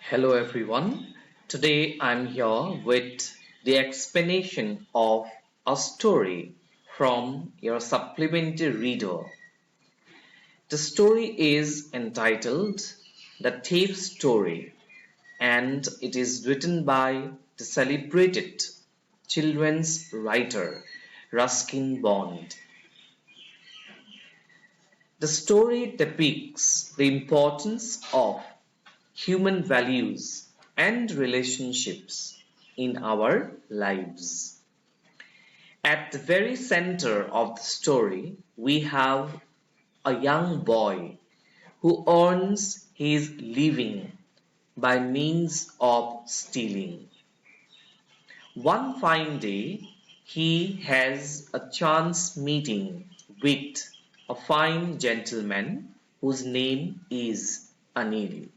Hello everyone. Today I'm here with the explanation of a story from your supplementary reader. The story is entitled The Thief Story and it is written by the celebrated children's writer Ruskin Bond. The story depicts the importance of human values and relationships in our lives. At the very center of the story, we have a young boy who earns his living by means of stealing. One fine day, he has a chance meeting with a fine gentleman whose name is Anil.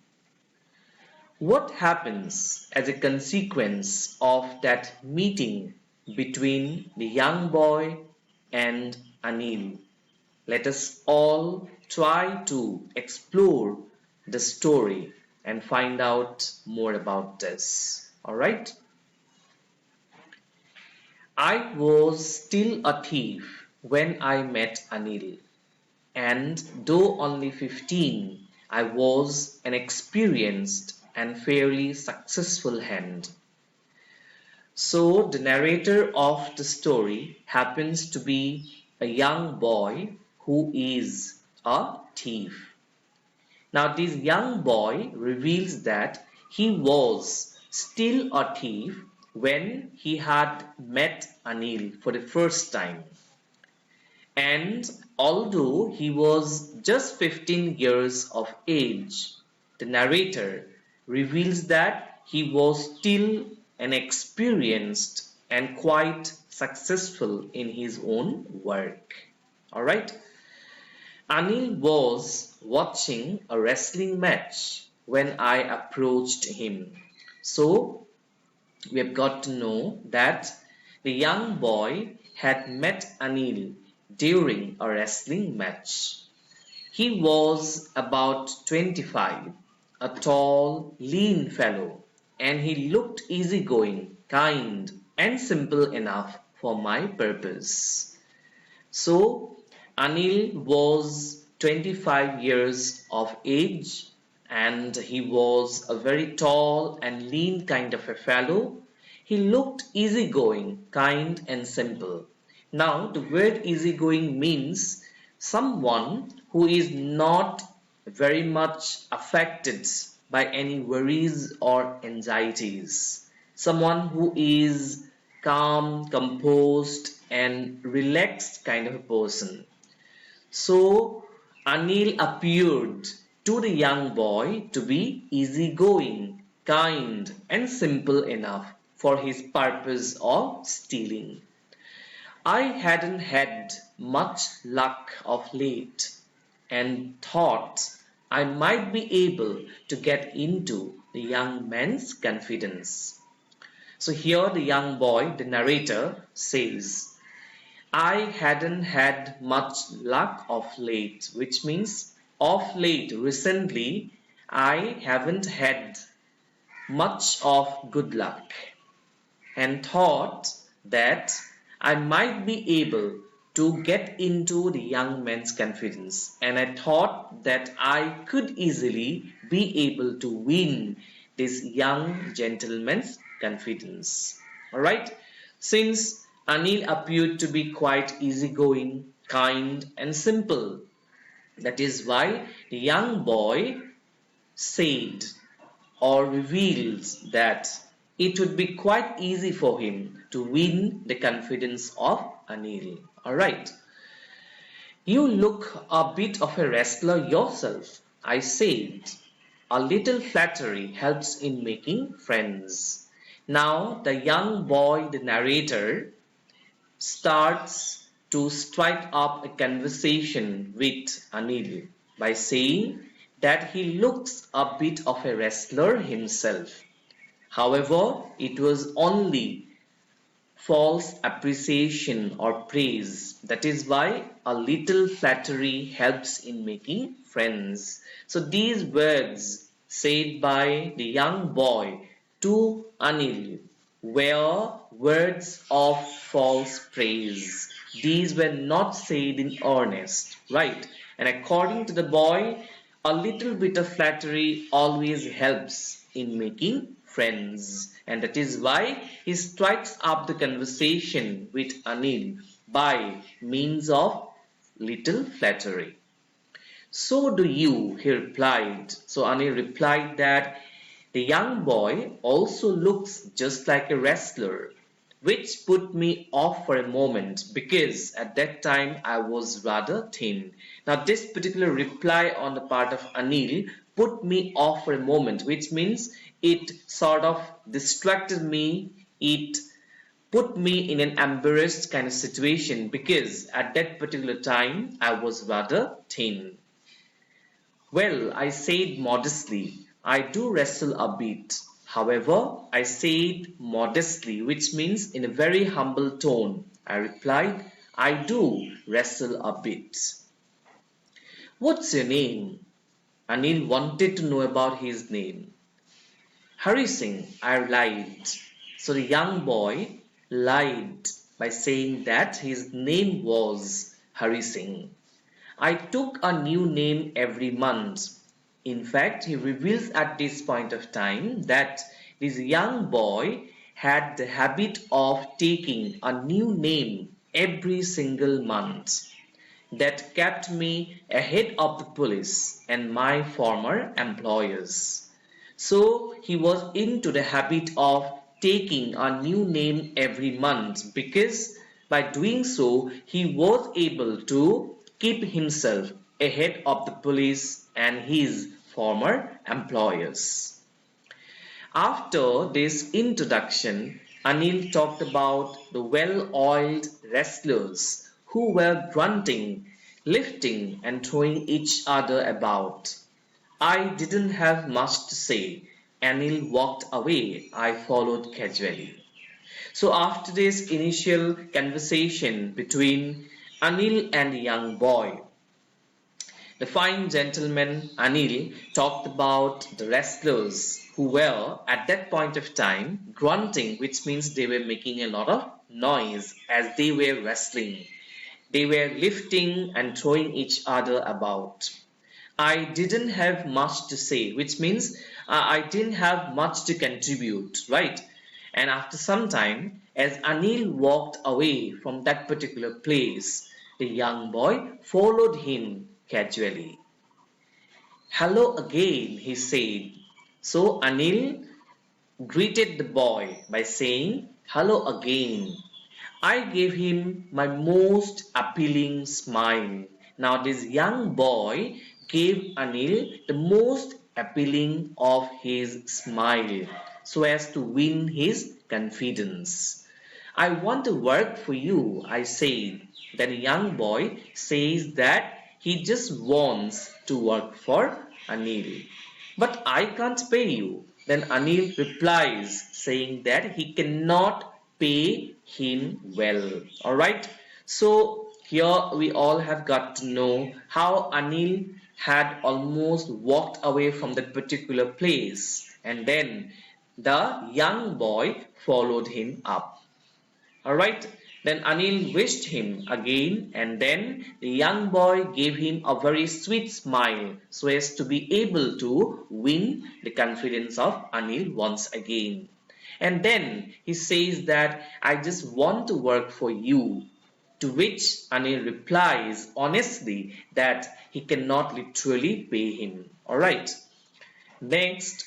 What happens as a consequence of that meeting between the young boy and Anil? Let us all try to explore the story and find out more about this. Alright? I was still a thief when I met Anil, and though only 15, I was an experienced and fairly successful hand. So, the narrator of the story happens to be a young boy who is a thief. Now, this young boy reveals that he was still a thief when he had met Anil for the first time. And although he was just 15 years of age, the narrator reveals that he was still an experienced and quite successful in his own work. Alright? Anil was watching a wrestling match when I approached him. So we have got to know that the young boy had met Anil during a wrestling match. He was about 25, a tall, lean fellow, and he looked easygoing, kind, and simple enough for my purpose. So, Anil was 25 years of age and he was a very tall and lean kind of a fellow. He looked easygoing, kind, and simple. Now, the word easygoing means someone who is not very much affected by any worries or anxieties. Someone who is calm, composed, and relaxed kind of a person. So, Anil appeared to the young boy to be easygoing, kind, and simple enough for his purpose of stealing. I hadn't had much luck of late and thought I might be able to get into the young man's confidence. So here the young boy, the narrator, says, I hadn't had much luck of late, which means of late, recently, I haven't had much of good luck and thought that I might be able to get into the young man's confidence, and I thought that I could easily be able to win this young gentleman's confidence. Alright, since Anil appeared to be quite easygoing, kind, and simple, that is why the young boy said or reveals that it would be quite easy for him to win the confidence of Anil. Alright. You look a bit of a wrestler yourself, I said. A little flattery helps in making friends. Now the young boy, the narrator, starts to strike up a conversation with Anil by saying that he looks a bit of a wrestler himself. However, it was only false appreciation or praise. That is why a little flattery helps in making friends. So these words said by the young boy to Anil were words of false praise. These were not said in earnest, right? And according to the boy, a little bit of flattery always helps in making friends. And that is why he strikes up the conversation with Anil by means of little flattery. So do you, he replied. So Anil replied that the young boy also looks just like a wrestler, which put me off for a moment because at that time I was rather thin. Now, this particular reply on the part of Anil put me off for a moment, which means it sort of distracted me. It put me in an embarrassed kind of situation because at that particular time I was rather thin. Well, I said modestly, I do wrestle a bit. However, I said modestly, which means in a very humble tone. I replied, I do wrestle a bit. What's your name? Anil wanted to know about his name. Hari Singh, I lied. So the young boy lied by saying that his name was Hari Singh. I took a new name every month. In fact, he reveals at this point of time that this young boy had the habit of taking a new name every single month. That kept me ahead of the police and my former employers. So he was into the habit of taking a new name every month because by doing so he was able to keep himself ahead of the police and his former employers. After this introduction, Anil talked about the well-oiled wrestlers who were grunting, lifting and throwing each other about. I didn't have much to say. Anil walked away. I followed casually. So after this initial conversation between Anil and the young boy, the fine gentleman Anil talked about the wrestlers who were at that point of time grunting, which means they were making a lot of noise as they were wrestling. They were lifting and throwing each other about. I didn't have much to say, which means I didn't have much to contribute, right? And after some time, as Anil walked away from that particular place, the young boy followed him casually. Hello again, he said. So Anil greeted the boy by saying, Hello again. I gave him my most appealing smile. Now, this young boy gave Anil the most appealing of his smile so as to win his confidence. I want to work for you, I said. Then a young boy says that he just wants to work for Anil. But I can't pay you. Then Anil replies saying that he cannot pay him well. Alright. So here we all have got to know how Anil had almost walked away from that particular place and then the young boy followed him up. Alright, then Anil wished him again, and then the young boy gave him a very sweet smile so as to be able to win the confidence of Anil once again. And then he says that I just want to work for you. To which Anil replies honestly that he cannot literally pay him. Alright, next,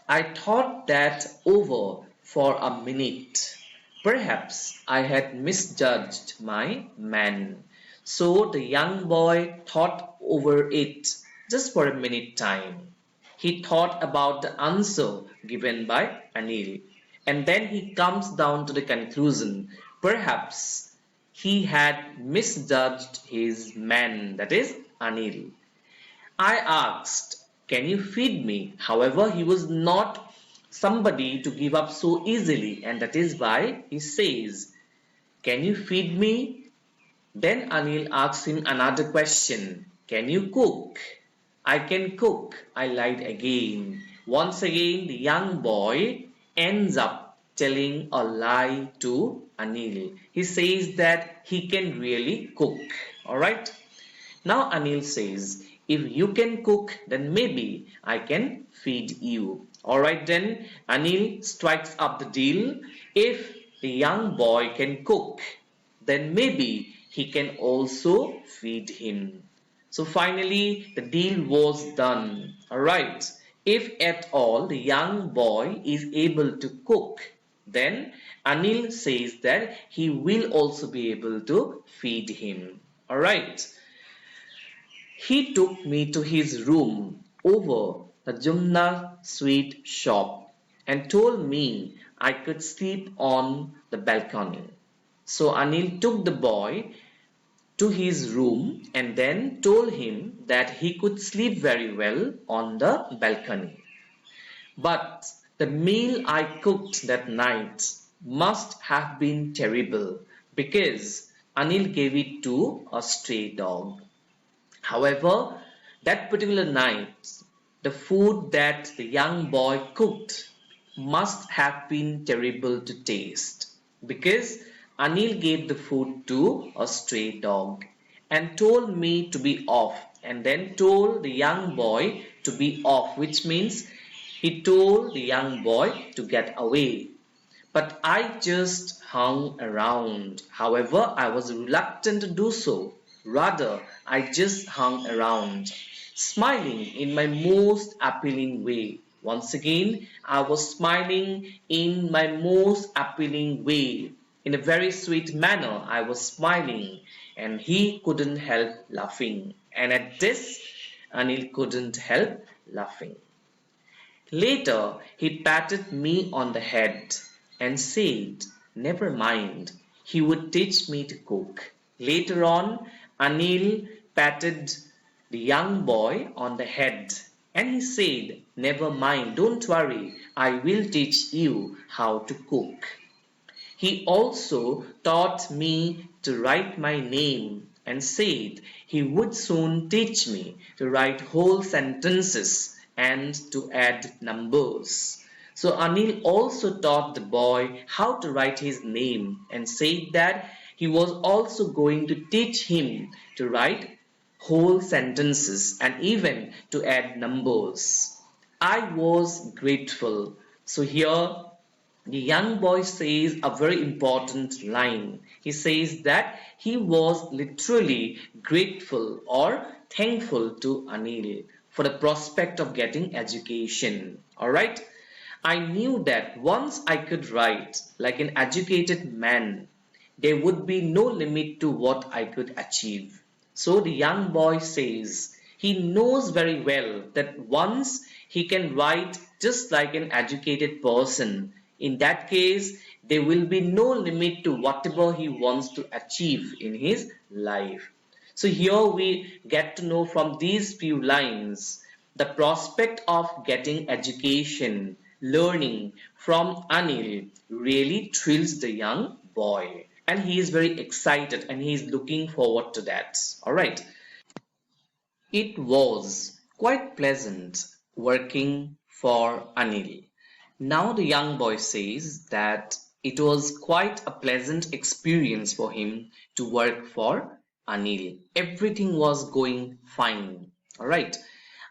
I thought that over for a minute. Perhaps I had misjudged my man. So the young boy thought over it just for a minute time. He thought about the answer given by Anil. And then he comes down to the conclusion. Perhaps he had misjudged his man, that is Anil. I asked, Can you feed me? However, he was not somebody to give up so easily, and that is why he says, Can you feed me? Then Anil asks him another question, Can you cook? I can cook, I lied again. Once again, the young boy ends up telling a lie to Anil. He says that he can really cook. Alright? Now Anil says, if you can cook, then maybe I can feed you. Alright then, Anil strikes up the deal. If the young boy can cook, then maybe he can also feed him. So finally, the deal was done. Alright, if at all the young boy is able to cook, then Anil says that he will also be able to feed him. Alright, he took me to his room over the Jumna sweet shop and told me I could sleep on the balcony. So Anil took the boy to his room and then told him that he could sleep very well on the balcony. But the meal I cooked that night must have been terrible because Anil gave it to a stray dog. However, that particular night, the food that the young boy cooked must have been terrible to taste because Anil gave the food to a stray dog and told me to be off and then told the young boy to be off, which means he told the young boy to get away. But I just hung around. However, I was reluctant to do so. Rather, I just hung around, smiling in my most appealing way. Once again, I was smiling in my most appealing way. In a very sweet manner, I was smiling, and he couldn't help laughing. And at this, Anil couldn't help laughing. Later, he patted me on the head and said, never mind, he would teach me to cook. Later on, Anil patted the young boy on the head and he said, never mind, don't worry, I will teach you how to cook. He also taught me to write my name and said he would soon teach me to write whole sentences and to add numbers. So Anil also taught the boy how to write his name and said that he was also going to teach him to write whole sentences and even to add numbers. I was grateful. So here the young boy says a very important line. He says that he was literally grateful or thankful to Anil for the prospect of getting education. Alright? I knew that once I could write like an educated man, there would be no limit to what I could achieve. So the young boy says he knows very well that once he can write just like an educated person, in that case, there will be no limit to whatever he wants to achieve in his life. So here we get to know from these few lines the prospect of getting education, learning from Anil really thrills the young boy. And he is very excited and he is looking forward to that. Alright. It was quite pleasant working for Anil. Now the young boy says that it was quite a pleasant experience for him to work for Anil. Everything was going fine. Alright.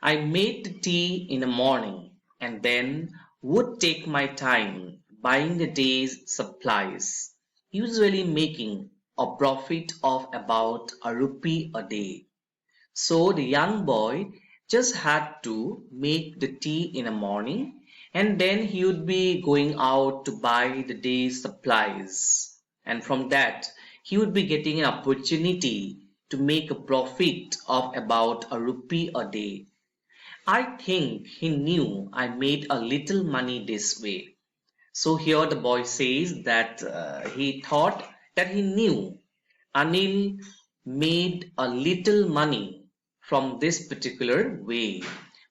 I made the tea in the morning and then would take my time buying the day's supplies, usually making a profit of about a rupee a day. So the young boy just had to make the tea in the morning and then he would be going out to buy the day's supplies. And from that, he would be getting an opportunity to make a profit of about a rupee a day. I think he knew I made a little money this way. So here the boy says that he thought that he knew Anil made a little money from this particular way.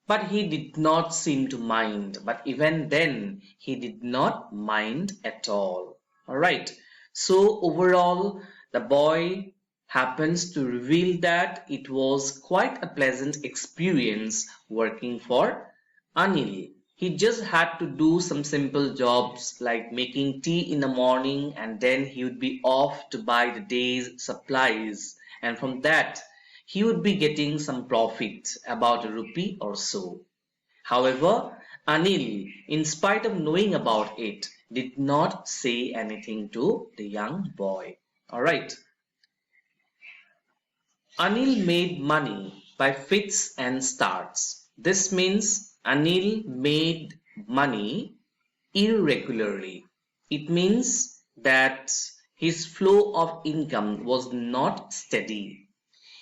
But he did not seem to mind. But even then, he did not mind at all. Alright. So overall, the boy happens to reveal that it was quite a pleasant experience working for Anil. He just had to do some simple jobs like making tea in the morning, and then he would be off to buy the day's supplies, and from that he would be getting some profit, about a rupee or so. However, Anil, in spite of knowing about it, did not say anything to the young boy. Alright. Anil made money by fits and starts. This means Anil made money irregularly. It means that his flow of income was not steady.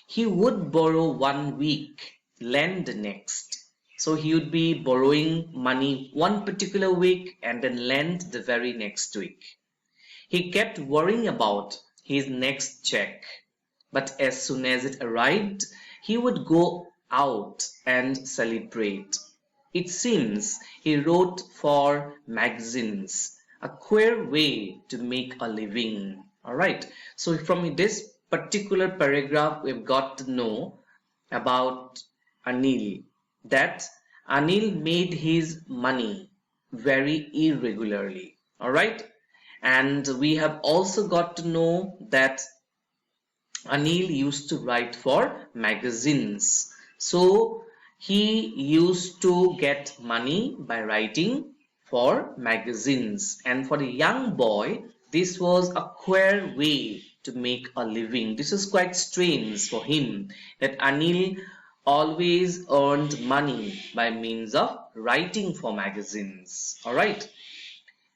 He would borrow one week, lend the next. So he would be borrowing money one particular week and then lend the very next week. He kept worrying about his next check, but as soon as it arrived, he would go out and celebrate. It seems he wrote for magazines, a queer way to make a living. Alright, so from this particular paragraph, we've got to know about Anil, that Anil made his money very irregularly. Alright, and we have also got to know that Anil used to write for magazines. So he used to get money by writing for magazines. And for the young boy, this was a queer way to make a living. This is quite strange for him that Anil always earned money by means of writing for magazines. Alright.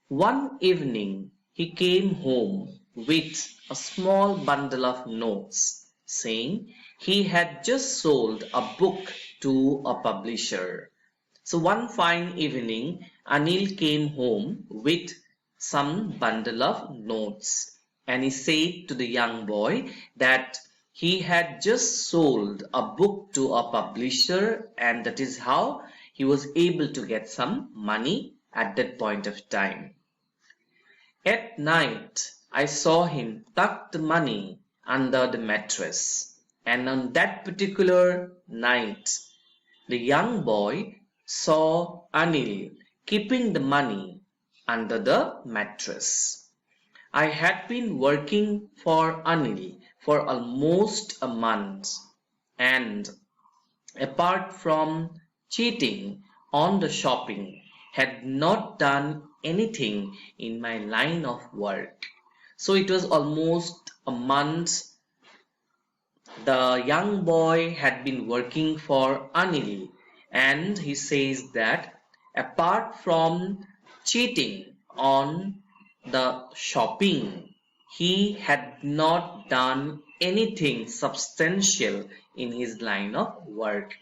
One evening he came home with a small bundle of notes, saying he had just sold a book to a publisher. So one fine evening Anil came home with some bundle of notes, and he said to the young boy that he had just sold a book to a publisher, and that is how he was able to get some money at that point of time. At night, I saw him tuck the money under the mattress, and on that particular night, the young boy saw Anil keeping the money under the mattress. I had been working for Anil for almost a month, and apart from cheating on the shopping, had not done anything in my line of work. So it was almost a month the young boy had been working for Anil, and he says that apart from cheating on the shopping, he had not done anything substantial in his line of work.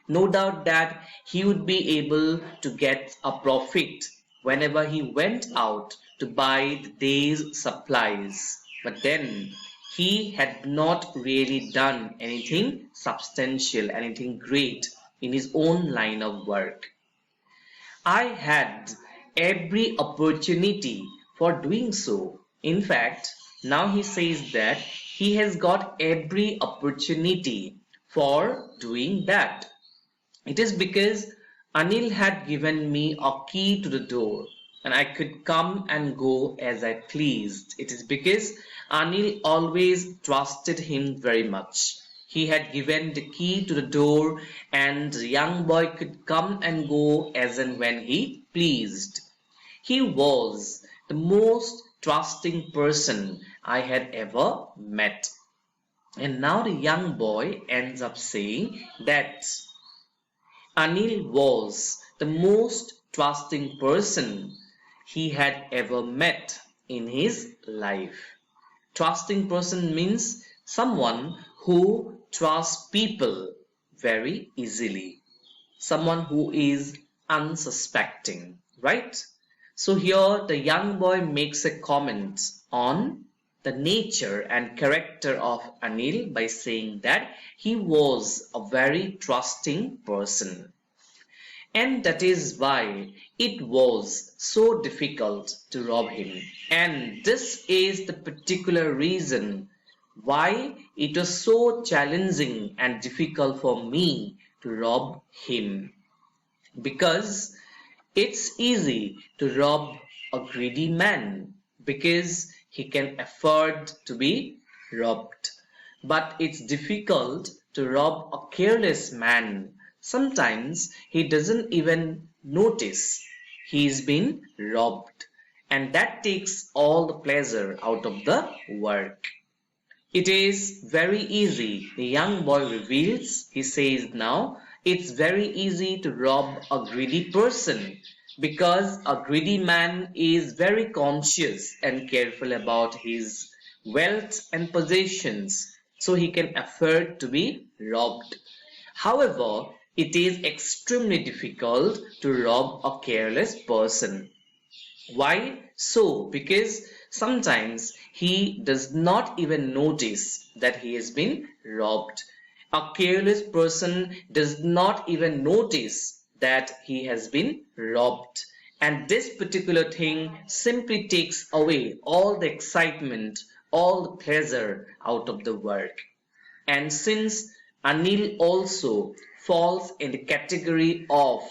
No doubt that he would be able to get a profit whenever he went out to buy the day's supplies. But then he had not really done anything substantial, anything great in his own line of work. I had every opportunity for doing so. In fact, now he says that he has got every opportunity for doing that. It is because Anil had given me a key to the door, and I could come and go as I pleased. It is because Anil always trusted him very much. He had given the key to the door, and the young boy could come and go as and when he pleased. He was the most trusting person I had ever met. And now the young boy ends up saying that Anil was the most trusting person he had ever met in his life. Trusting person means someone who trusts people very easily, someone who is unsuspecting, right? So here the young boy makes a comment on the nature and character of Anil by saying that he was a very trusting person. And that is why it was so difficult to rob him. And this is the particular reason why it was so challenging and difficult for me to rob him. Because it's easy to rob a greedy man because he can afford to be robbed. But it's difficult to rob a careless man. Sometimes he doesn't even notice he's been robbed, and that takes all the pleasure out of the work. It is very easy, the young boy reveals. He says now, it's very easy to rob a greedy person because a greedy man is very conscious and careful about his wealth and possessions, so he can afford to be robbed. However, it is extremely difficult to rob a careless person. Why so? Because sometimes he does not even notice that he has been robbed. A careless person does not even notice that he has been robbed. And this particular thing simply takes away all the excitement, all the pleasure out of the work. And since Anil also falls in the category of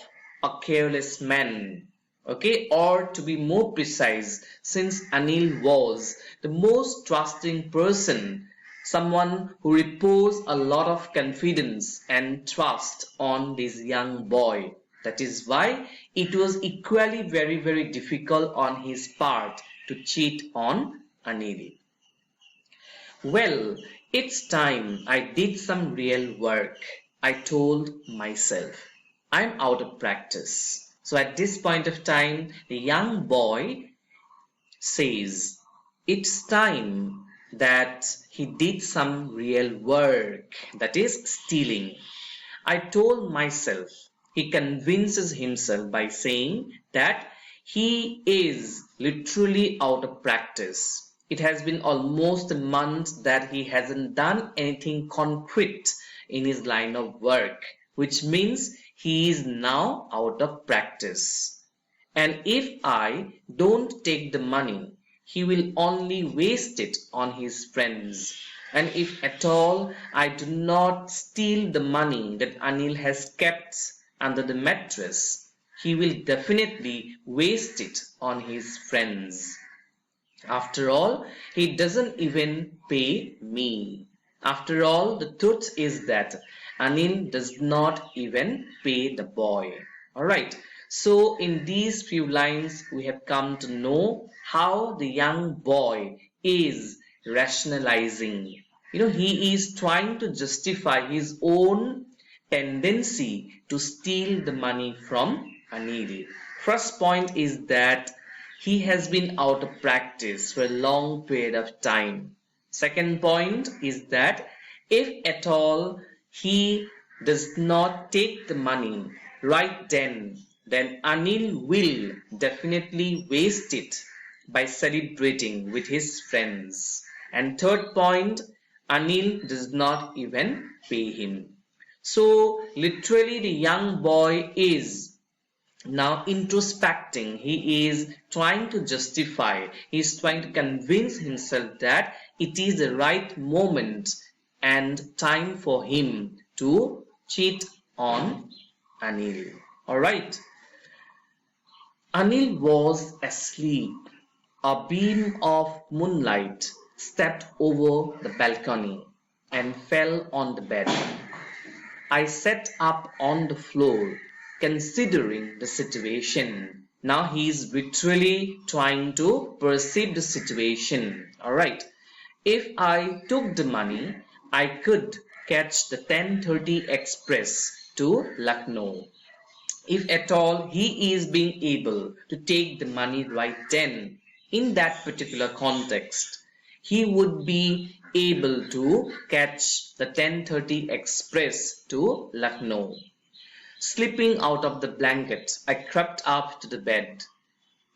a careless man, okay, or to be more precise, since Anil was the most trusting person, someone who reposed a lot of confidence and trust on this young boy. That is why it was equally very difficult on his part to cheat on Anil. Well, it's time I did some real work, I told myself. I'm out of practice. So at this point of time, the young boy says, it's time that he did some real work, that is, stealing. I told myself, he convinces himself by saying that he is literally out of practice. It has been almost a month that he hasn't done anything concrete in his line of work, which means he is now out of practice. And if I don't take the money, he will only waste it on his friends. And if at all I do not steal the money that Anil has kept under the mattress, he will definitely waste it on his friends. After all, he doesn't even pay me. After all, the truth is that Anil does not even pay the boy. Alright, so in these few lines, we have come to know how the young boy is rationalizing. He is trying to justify his own tendency to steal the money from Anil. First point is that he has been out of practice for a long period of time. Second point is that if at all he does not take the money right then Anil will definitely waste it by celebrating with his friends. And third point, Anil does not even pay him. So literally the young boy is now introspecting. He is trying to justify, he is trying to convince himself that it is the right moment and time for him to cheat on Anil. Alright. Anil was asleep. A beam of moonlight stepped over the balcony and fell on the bed. I sat up on the floor, considering the situation. Now he is literally trying to perceive the situation. Alright. If I took the money, I could catch the 10:30 express to Lucknow. If at all he is being able to take the money right then, in that particular context, he would be able to catch the 10:30 express to Lucknow. Slipping out of the blanket, I crept up to the bed.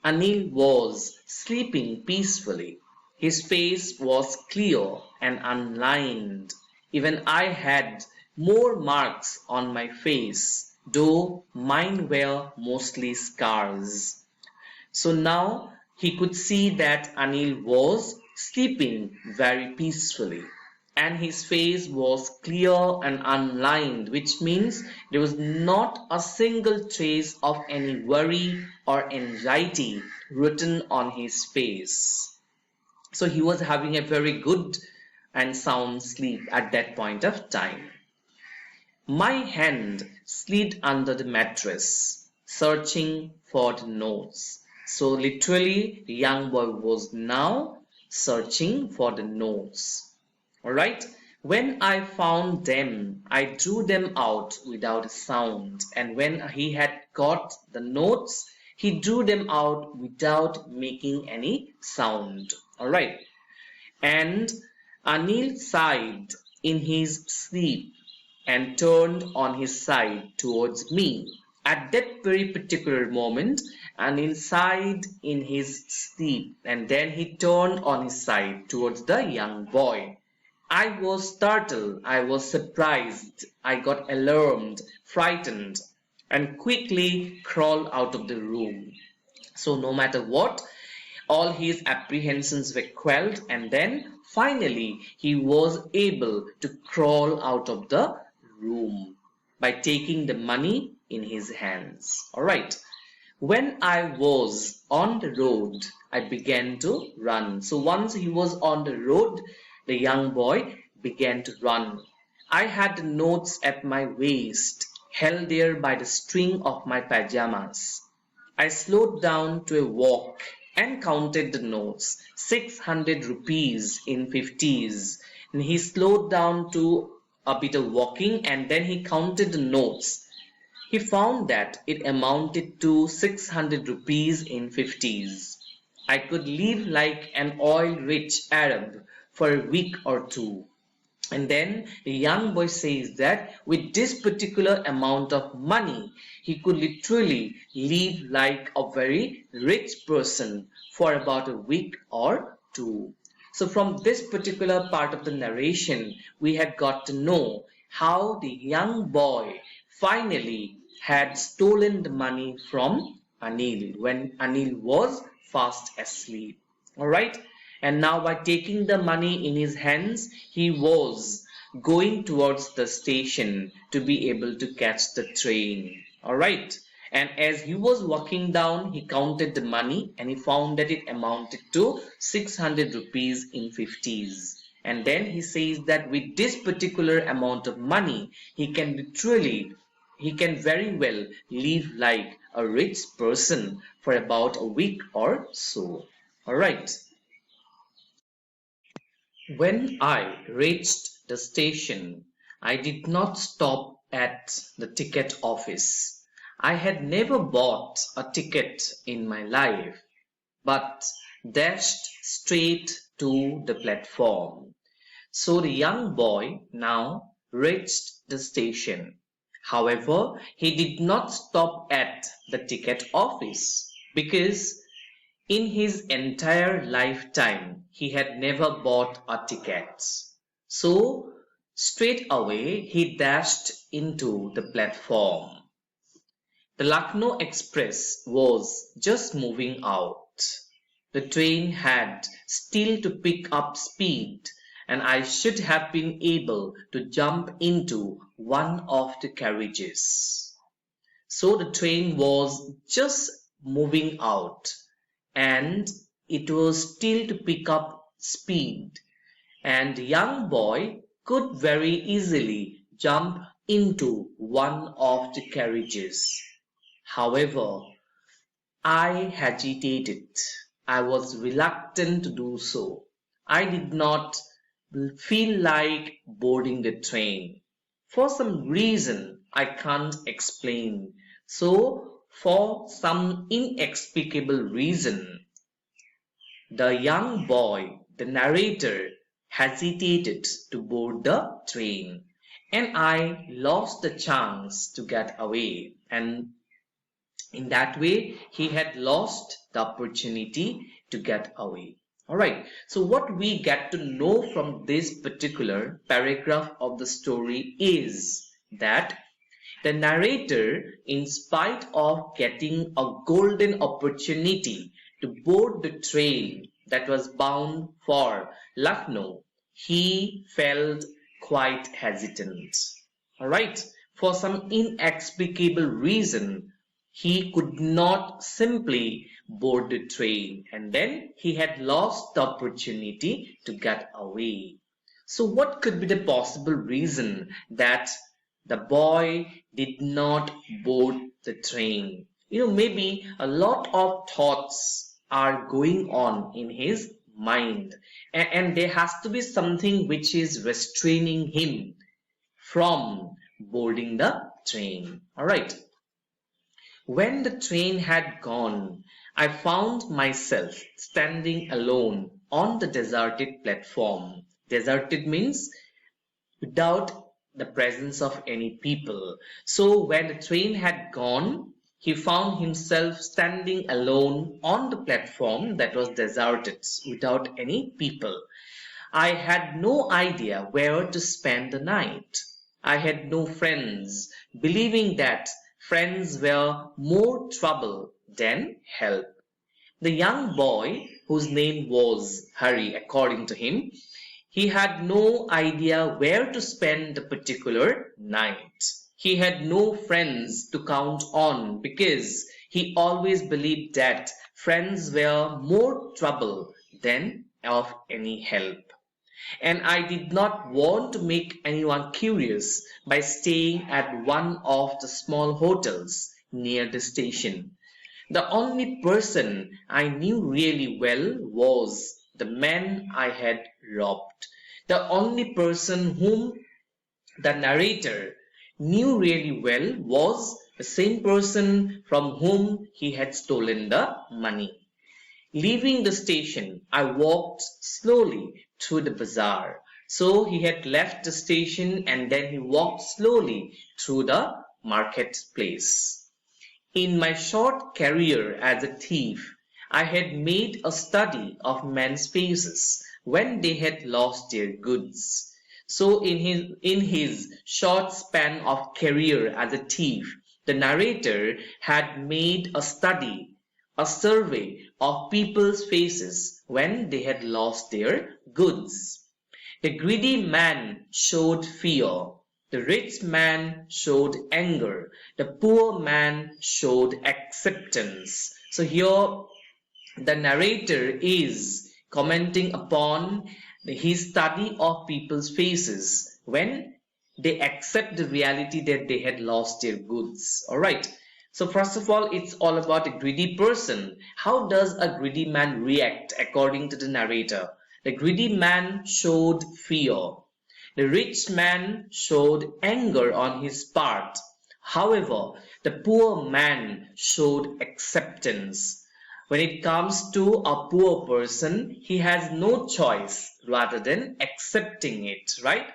Anil was sleeping peacefully. His face was clear and unlined. Even I had more marks on my face, though mine were mostly scars. So now he could see that Anil was sleeping very peacefully. and his face was clear and unlined, which means there was not a single trace of any worry or anxiety written on his face. So he was having a very good and sound sleep at that point of time. My hand slid under the mattress, searching for the notes. So literally, the young boy was now searching for the notes. Alright, when I found them, I drew them out without a sound, and when he had got the notes, he drew them out without making any sound. Alright, and Anil sighed in his sleep and turned on his side towards me. At that very particular moment, Anil sighed in his sleep and then he turned on his side towards the young boy. I was startled, I was surprised, I got alarmed, frightened, and quickly crawled out of the room. So, no matter what, all his apprehensions were quelled, and then finally he was able to crawl out of the room by taking the money in his hands. All right. When I was on the road, I began to run. So once he was on the road, the young boy began to run. I had the notes at my waist, held there by the string of my pajamas. I slowed down to a walk and counted the notes, 600 rupees in 50s. And he slowed down to a bit of walking and then he counted the notes. He found that it amounted to 600 rupees in 50s. I could live like an oil-rich Arab for a week or two. And then the young boy says that with this particular amount of money, he could literally live like a very rich person for about a week or two. So from this particular part of the narration, we had got to know how the young boy finally had stolen the money from Anil when Anil was fast asleep. All right. And now by taking the money in his hands, he was going towards the station to be able to catch the train. All right. And as he was walking down, he counted the money and he found that it amounted to 600 rupees in 50s. And then he says that with this particular amount of money, he can very well live like a rich person for about a week or so. All right. When I reached the station, I did not stop at the ticket office. I had never bought a ticket in my life, but dashed straight to the platform. So the young boy now reached the station. However, he did not stop at the ticket office because in his entire lifetime, he had never bought a ticket. So, straight away, he dashed into the platform. The Lucknow Express was just moving out. The train had still to pick up speed, and I should have been able to jump into one of the carriages. So, the train was just moving out and it was still to pick up speed, and the young boy could very easily jump into one of the carriages. However, I hesitated. I was reluctant to do so. I did not feel like boarding the train. For some reason I can't explain. So, for some inexplicable reason, the young boy, the narrator, hesitated to board the train, and I lost the chance to get away. And in that way, he had lost the opportunity to get away. All right. So what we get to know from this particular paragraph of the story is that the narrator, in spite of getting a golden opportunity to board the train that was bound for Lucknow, he felt quite hesitant. Alright, for some inexplicable reason, he could not simply board the train, and then he had lost the opportunity to get away. So, what could be the possible reason that the boy did not board the train? Maybe a lot of thoughts are going on in his mind, and there has to be something which is restraining him from boarding the train. All right. When the train had gone, I found myself standing alone on the deserted platform. Deserted means without the presence of any people. So when the train had gone, he found himself standing alone on the platform that was deserted without any people. I had no idea where to spend the night. I had no friends, believing that friends were more trouble than help. The young boy, whose name was Harry according to him, he had no idea where to spend the particular night. He had no friends to count on because he always believed that friends were more trouble than of any help. And I did not want to make anyone curious by staying at one of the small hotels near the station. The only person I knew really well was the man I had robbed. The only person whom the narrator knew really well was the same person from whom he had stolen the money. Leaving the station, I walked slowly through the bazaar. So he had left the station and then he walked slowly through the marketplace. In my short career as a thief, I had made a study of men's faces when they had lost their goods. So in his short span of career as a thief, the narrator had made a survey of people's faces when they had lost their goods. The greedy man showed fear. The rich man showed anger. The poor man showed acceptance. So here the narrator is commenting upon his study of people's faces when they accept the reality that they had lost their goods. All right. So first of all, it's all about a greedy person. How does a greedy man react according to the narrator? The greedy man showed fear. The rich man showed anger on his part. However, the poor man showed acceptance. When it comes to a poor person, he has no choice rather than accepting it, right?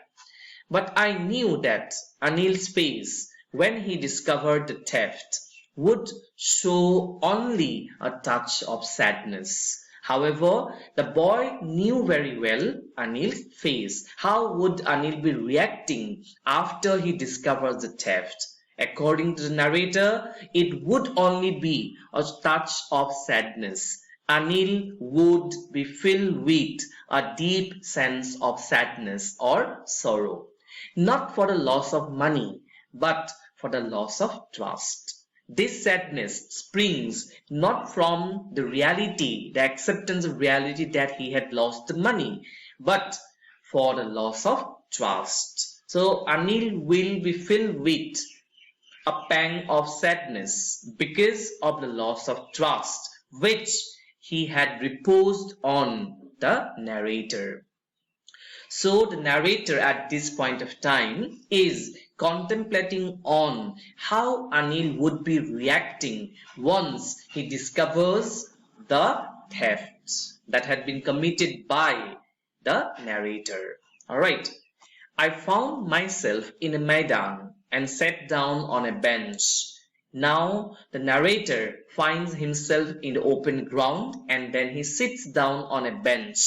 But I knew that Anil's face, when he discovered the theft, would show only a touch of sadness. However, the boy knew very well Anil's face. How would Anil be reacting after he discovers the theft? According to the narrator, it would only be a touch of sadness. Anil would be filled with a deep sense of sadness or sorrow, not for the loss of money, but for the loss of trust. This sadness springs not from the reality, the acceptance of reality that he had lost the money, but for the loss of trust. So Anil will be filled with a pang of sadness because of the loss of trust which he had reposed on the narrator. So the narrator at this point of time is contemplating on how Anil would be reacting once he discovers the theft that had been committed by the narrator. Alright, I found myself in a maidan and sat down on a bench. Now the narrator finds himself in the open ground and then he sits down on a bench.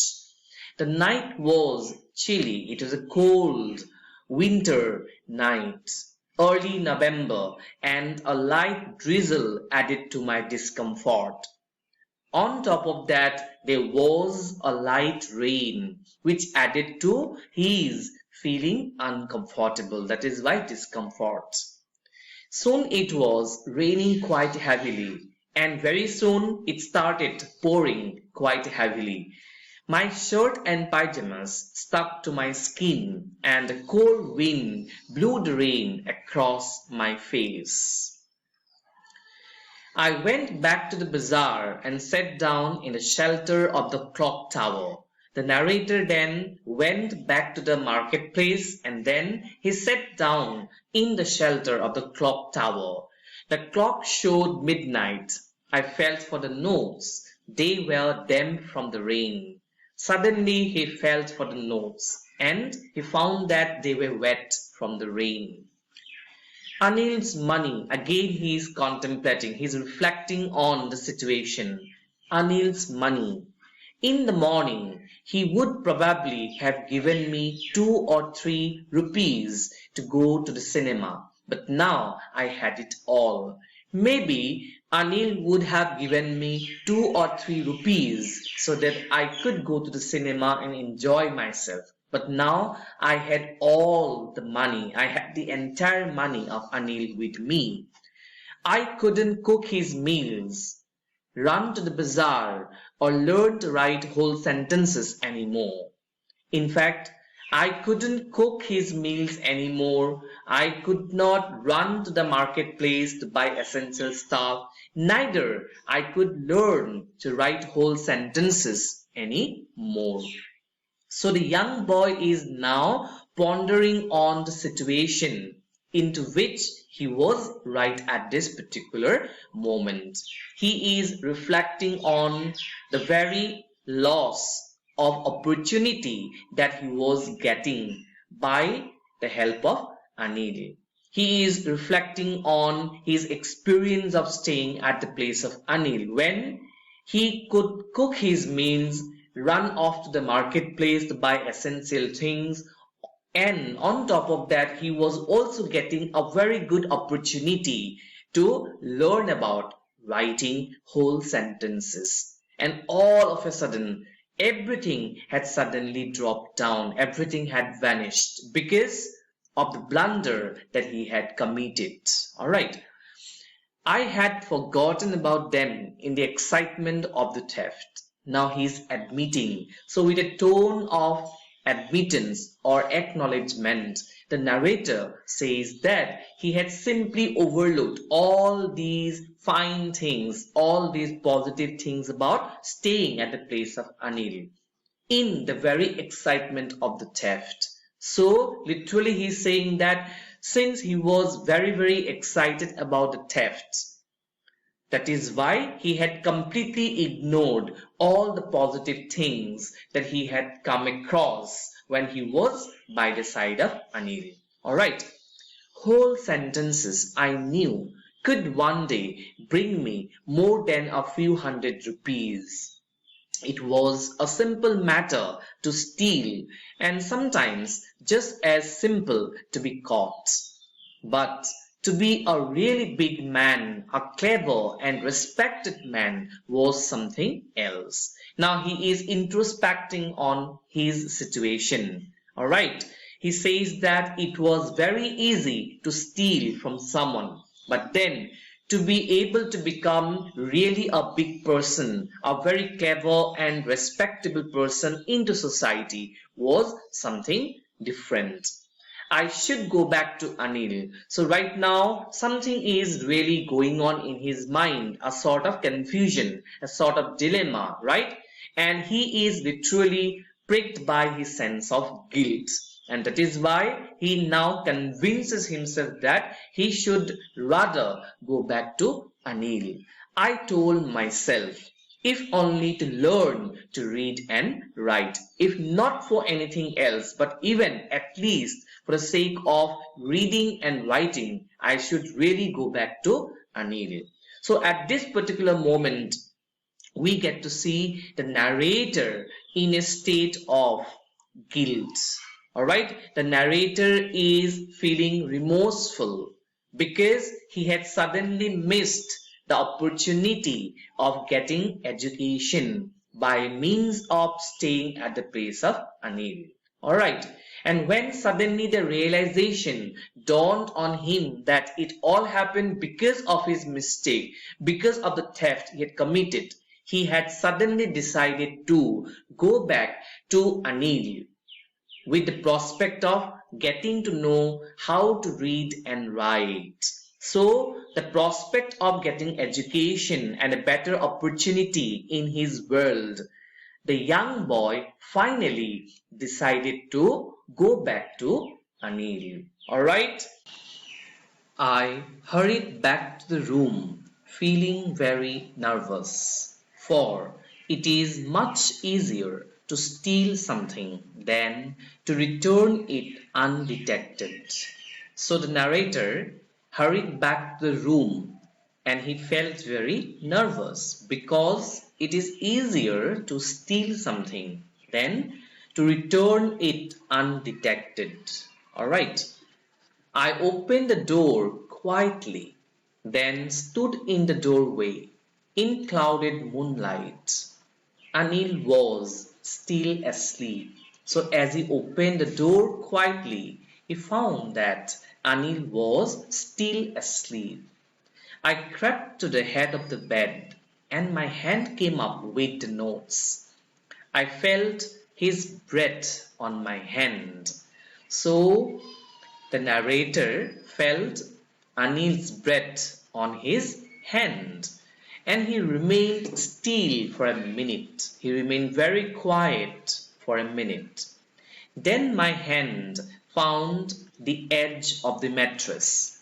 The night was chilly. It was a cold winter night, early November, and a light drizzle added to my discomfort. On top of that, there was a light rain, which added to his feeling uncomfortable. That is why discomfort. Soon it was raining quite heavily, and very soon it started pouring quite heavily. My shirt and pajamas stuck to my skin, and a cold wind blew the rain across my face. I went back to the bazaar and sat down in the shelter of the clock tower. The narrator then went back to the marketplace and then he sat down in the shelter of the clock tower. The clock showed midnight. I felt for the notes. They were damp from the rain. Suddenly he felt for the notes and he found that they were wet from the rain. Anil's money, again he is contemplating, he is reflecting on the situation. Anil's money. In the morning, he would probably have given me 2 or 3 rupees to go to the cinema, but now I had it all. Maybe Anil would have given me 2 or 3 rupees so that I could go to the cinema and enjoy myself. But now I had all the money. I had the entire money of Anil with me. I couldn't cook his meals, run to the bazaar, or learn to write whole sentences anymore. In fact, I couldn't cook his meals anymore. I could not run to the marketplace to buy essential stuff. Neither I could learn to write whole sentences anymore. So the young boy is now pondering on the situation into which he was right at this particular moment. He is reflecting on the very loss of opportunity that he was getting by the help of Anil. He is reflecting on his experience of staying at the place of Anil when he could cook his meals, run off to the marketplace to buy essential things, and on top of that he was also getting a very good opportunity to learn about writing whole sentences. And all of a sudden everything had suddenly dropped down, everything had vanished because of the blunder that he had committed. All right, I had forgotten about them in the excitement of the theft. Now he's admitting. So with a tone of admittance or acknowledgement, the narrator says that he had simply overlooked all these fine things, all these positive things about staying at the place of Anil in the very excitement of the theft. So literally he's saying that since he was very excited about the theft, that is why he had completely ignored all the positive things that he had come across when he was by the side of Anil. Alright, whole sentences I knew could one day bring me more than a few hundred rupees. It was a simple matter to steal and sometimes just as simple to be caught. But to be a really big man, a clever and respected man was something else. Now he is introspecting on his situation. Alright, he says that it was very easy to steal from someone, but then to be able to become really a big person, a very clever and respectable person into society was something different. I should go back to Anil. So right now, something is really going on in his mind, a sort of confusion, a sort of dilemma, right? And he is literally pricked by his sense of guilt. And that is why he now convinces himself that he should rather go back to Anil. I told myself, if only to learn to read and write, if not for anything else, but even at least for the sake of reading and writing, I should really go back to Anil. So at this particular moment, we get to see the narrator in a state of guilt. Alright, the narrator is feeling remorseful because he had suddenly missed the opportunity of getting education by means of staying at the place of Anil. Alright, and when suddenly the realization dawned on him that it all happened because of his mistake, because of the theft he had committed, he had suddenly decided to go back to Anil with the prospect of getting to know how to read and write. So, the prospect of getting education and a better opportunity in his world, the young boy finally decided to go back to Anil. Alright? I hurried back to the room, feeling very nervous, for it is much easier to steal something than to return it undetected. So the narrator hurried back to the room and he felt very nervous because it is easier to steal something than to return it undetected. Alright. I opened the door quietly, then stood in the doorway in clouded moonlight. Anil was still asleep. So as he opened the door quietly, he found that Anil was still asleep. I crept to the head of the bed and my hand came up with the notes. I felt his breath on my hand. So the narrator felt Anil's breath on his hand and he remained still for a minute. He remained very quiet for a minute. Then my hand found the edge of the mattress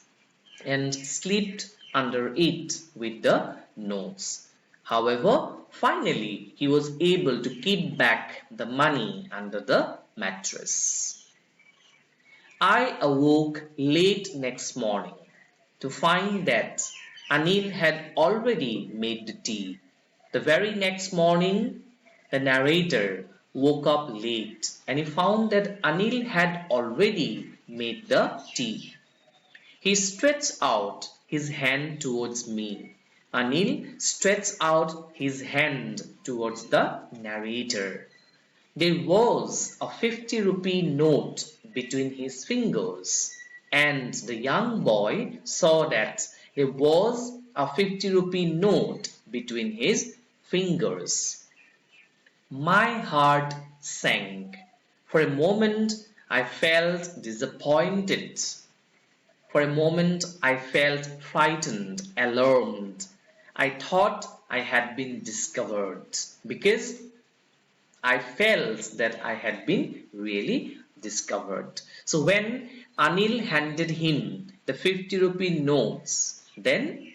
and slipped under it with the notes. However, finally he was able to keep back the money under the mattress. I awoke late next morning to find that Anil had already made the tea. The very next morning, the narrator woke up late and he found that Anil had already made the tea. He stretched out his hand towards me. Anil stretched out his hand towards the narrator. There was a 50-rupee note between his fingers, and the young boy saw that there was a 50-rupee note between his fingers. My heart sank. For a moment, I felt disappointed. For a moment, I felt frightened, alarmed. I thought I had been discovered because I felt that I had been really discovered. So when Anil handed him the 50-rupee notes, then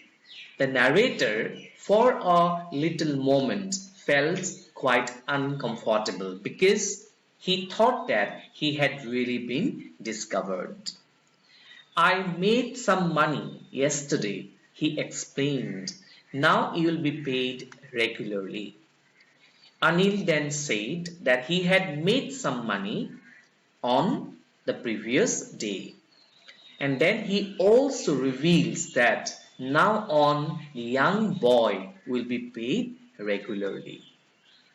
the narrator for a little moment felt quite uncomfortable because he thought that he had really been discovered. I made some money yesterday, he explained. Now you will be paid regularly. Anil then said that he had made some money on the previous day. And then he also reveals that now on the young boy will be paid regularly.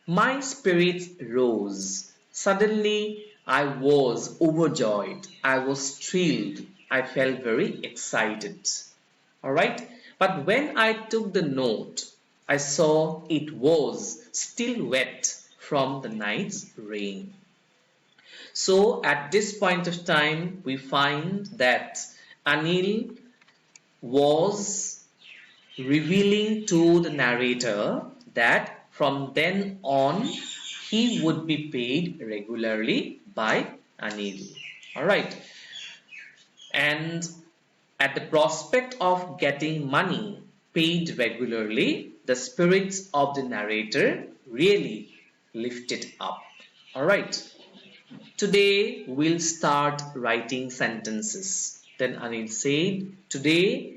My spirits rose. Suddenly I was overjoyed. I was thrilled. I felt very excited. Alright? But when I took the note, I saw it was still wet from the night's rain. So at this point of time, we find that Anil was revealing to the narrator that from then on, he would be paid regularly by Anil. Alright. And at the prospect of getting money paid regularly, the spirits of the narrator really lifted up. Alright. Today we'll start writing sentences. Then Anil said, today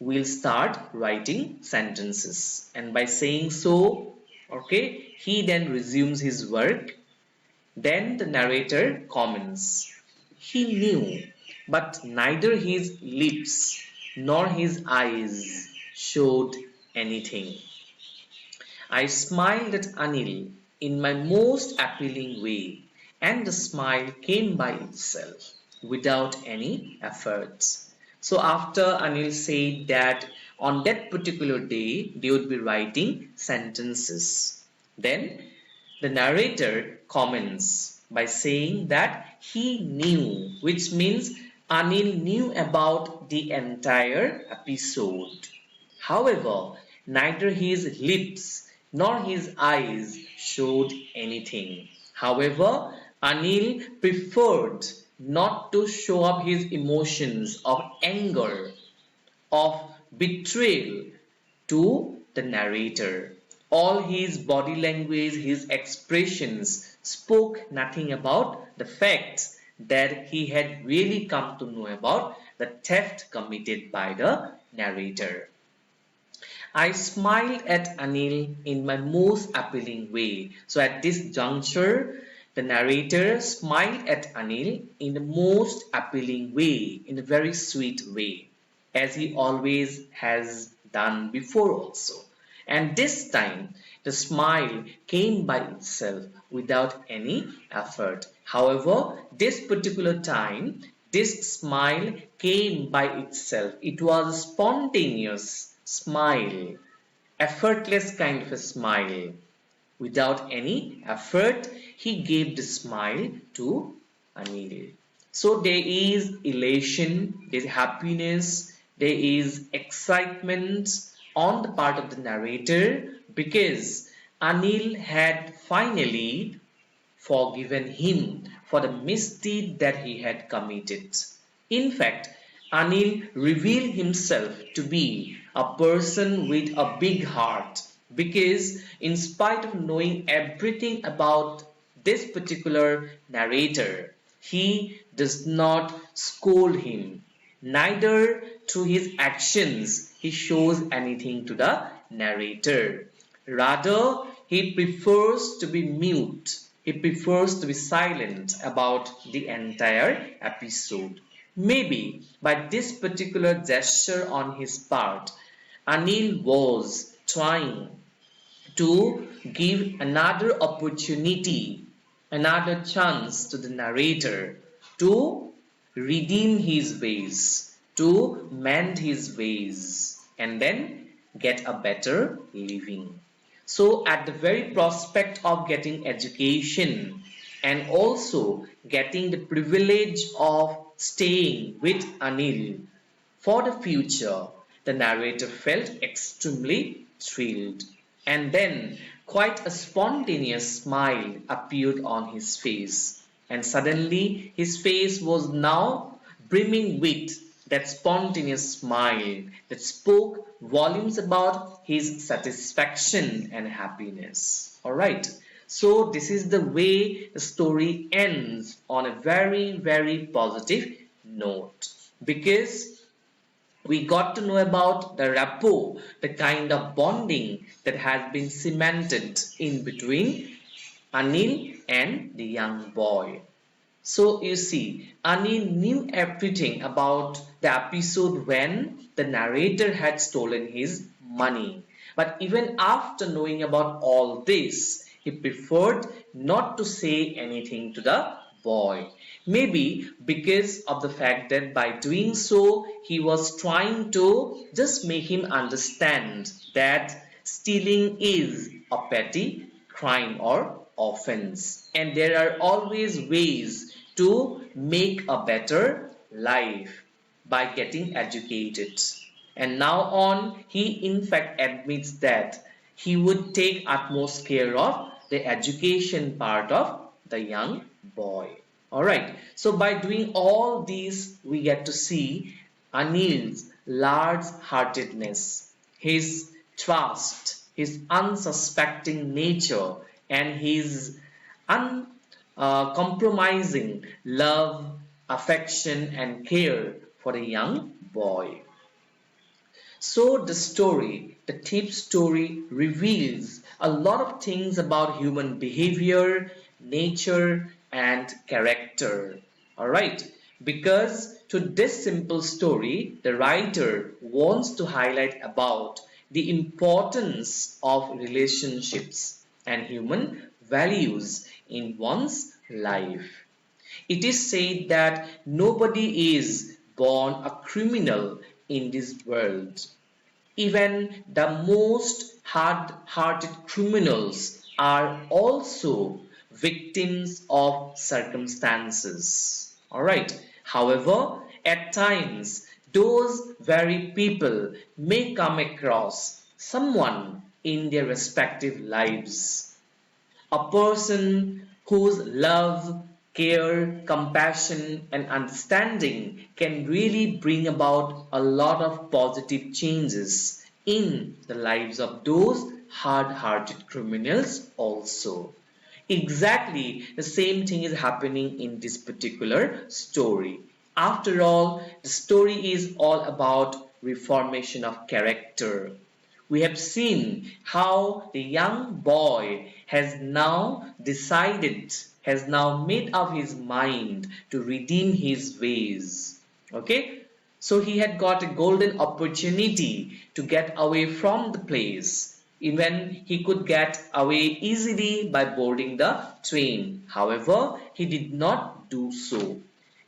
we'll start writing sentences. And by saying so, okay, he then resumes his work. Then the narrator comments, he knew, but neither his lips nor his eyes showed anything. I smiled at Anil in my most appealing way, and the smile came by itself without any efforts. So, after Anil said that on that particular day they would be writing sentences, then the narrator comments by saying that he knew, which means Anil knew about the entire episode. However, neither his lips nor his eyes showed anything. However, Anil preferred not to show up his emotions of anger, of betrayal to the narrator. All his body language, his expressions spoke nothing about the facts that he had really come to know about the theft committed by the narrator. I smiled at Anil in my most appealing way. So at this juncture, the narrator smiled at Anil in the most appealing way, in a very sweet way, as he always has done before also. And this time, the smile came by itself without any effort. However, this particular time, this smile came by itself. It was a spontaneous smile, effortless kind of a smile. Without any effort, he gave the smile to Anil. So there is elation, there is happiness, there is excitement on the part of the narrator because Anil had finally forgiven him for the misdeed that he had committed. In fact, Anil revealed himself to be a person with a big heart because, in spite of knowing everything about this particular narrator, he does not scold him. Neither through his actions he shows anything to the narrator. Rather, he prefers to be mute. He prefers to be silent about the entire episode. Maybe by this particular gesture on his part, Anil was trying to give another opportunity, another chance to the narrator to redeem his ways, to mend his ways, and then get a better living. So, at the very prospect of getting education and also getting the privilege of staying with Anil for the future, the narrator felt extremely thrilled. And then quite a spontaneous smile appeared on his face. And suddenly his face was now brimming with that spontaneous smile that spoke volumes about his satisfaction and happiness. Alright, so this is the way the story ends on a very, very positive note because we got to know about the rapport, the kind of bonding that has been cemented in between Anil and the young boy. So you see, Anil knew everything about the episode when the narrator had stolen his money. But even after knowing about all this, he preferred not to say anything to the boy. Maybe because of the fact that by doing so, he was trying to just make him understand that stealing is a petty crime or offense. And there are always ways to make a better life by getting educated. And now on, he in fact admits that he would take utmost care of the education part of the young boy. Alright, so by doing all these, we get to see Anil's large heartedness, his trust, his unsuspecting nature, and his uncompromising love, affection, and care for the young boy. So the thief story reveals a lot of things about human behavior, nature, and character. Alright, Because to this simple story, the writer wants to highlight about the importance of relationships and human values in one's life. It is said that nobody is born a criminal in this world. Even the most hard-hearted criminals are also victims of circumstances. Alright. However, at times, those very people may come across someone in their respective lives, a person whose love, care, compassion, and understanding can really bring about a lot of positive changes in the lives of those hard hearted criminals also. Exactly the same thing is happening in this particular story. After all, the story is all about reformation of character. We have seen how the young boy has now decided, has now made up his mind to redeem his ways. Okay? So he had got a golden opportunity to get away from the place. Even he could get away easily by boarding the train. However, he did not do so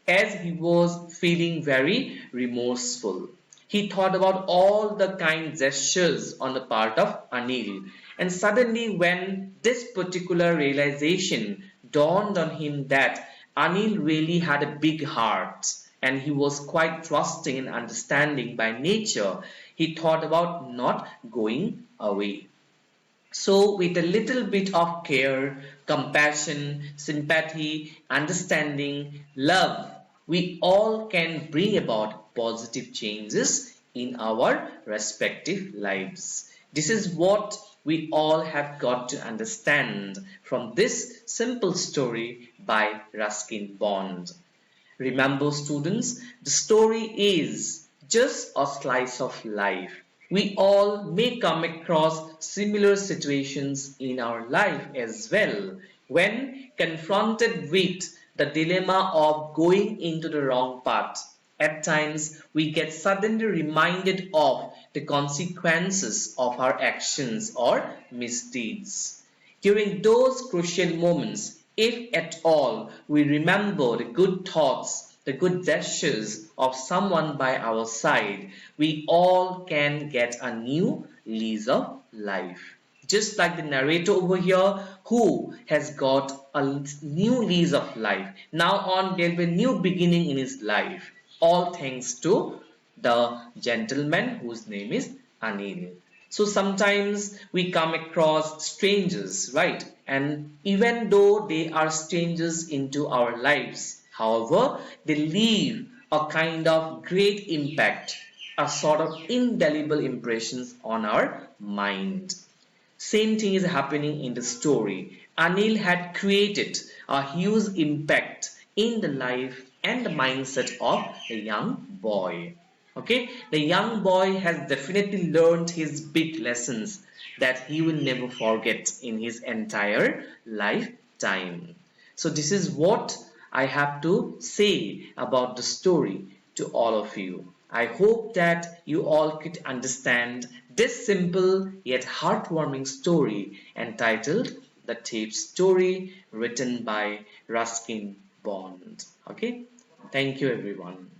as he was feeling very remorseful. He thought about all the kind gestures on the part of Anil, and suddenly, when this particular realization dawned on him that Anil really had a big heart and he was quite trusting and understanding by nature, he thought about not going away. So, with a little bit of care, compassion, sympathy, understanding, love, we all can bring about positive changes in our respective lives. This is what we all have got to understand from this simple story by Ruskin Bond. Remember, students, the story is just a slice of life. We all may come across similar situations in our life as well when confronted with the dilemma of going into the wrong path. At times, we get suddenly reminded of the consequences of our actions or misdeeds. During those crucial moments, if at all we remember the good thoughts, the good gestures of someone by our side, we all can get a new lease of life. Just like the narrator over here who has got a new lease of life. Now on, there'll be a new beginning in his life. All thanks to the gentleman whose name is Anil. So sometimes we come across strangers, right? And even though they are strangers into our lives, however, they leave a kind of great impact, a sort of indelible impressions on our mind. Same thing is happening in the story. Anil had created a huge impact in the life and the mindset of the young boy. Okay, the young boy has definitely learned his big lessons that he will never forget in his entire lifetime. So, this is what I have to say about the story to all of you. I hope that you all could understand this simple yet heartwarming story entitled The Tape Story, written by Ruskin Bond. Okay, thank you everyone.